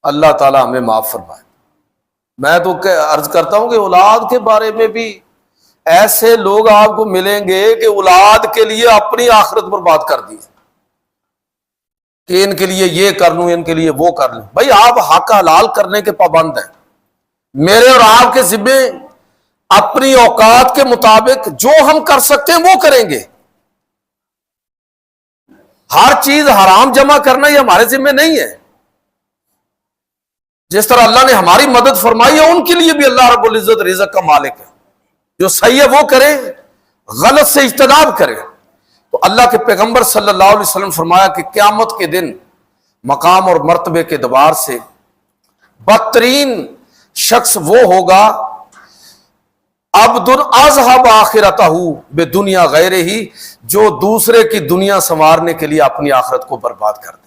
اللہ تعالیٰ ہمیں معاف فرمائے۔ میں تو عرض کرتا ہوں کہ اولاد کے بارے میں بھی ایسے لوگ آپ کو ملیں گے کہ اولاد کے لیے اپنی آخرت برباد کر دی کہ ان کے لیے یہ کر لوں، ان کے لیے وہ کر لوں۔ بھائی آپ حق حلال کرنے کے پابند ہیں، میرے اور آپ کے ذمے اپنی اوقات کے مطابق جو ہم کر سکتے ہیں وہ کریں گے۔ ہر چیز حرام جمع کرنا یہ ہمارے ذمے نہیں ہے۔ جس طرح اللہ نے ہماری مدد فرمائی ہے، ان کے لیے بھی اللہ رب العزت رزق کا مالک ہے۔ جو صحیح ہے وہ کرے، غلط سے اجتناب کرے۔ تو اللہ کے پیغمبر صلی اللہ علیہ وسلم فرمایا کہ قیامت کے دن مقام اور مرتبے کے اعتبار سے بدترین شخص وہ ہوگا عبد اذهب آخرتہ بدنیا غیرہ، جو دوسرے کی دنیا سنوارنے کے لیے اپنی آخرت کو برباد کر دے۔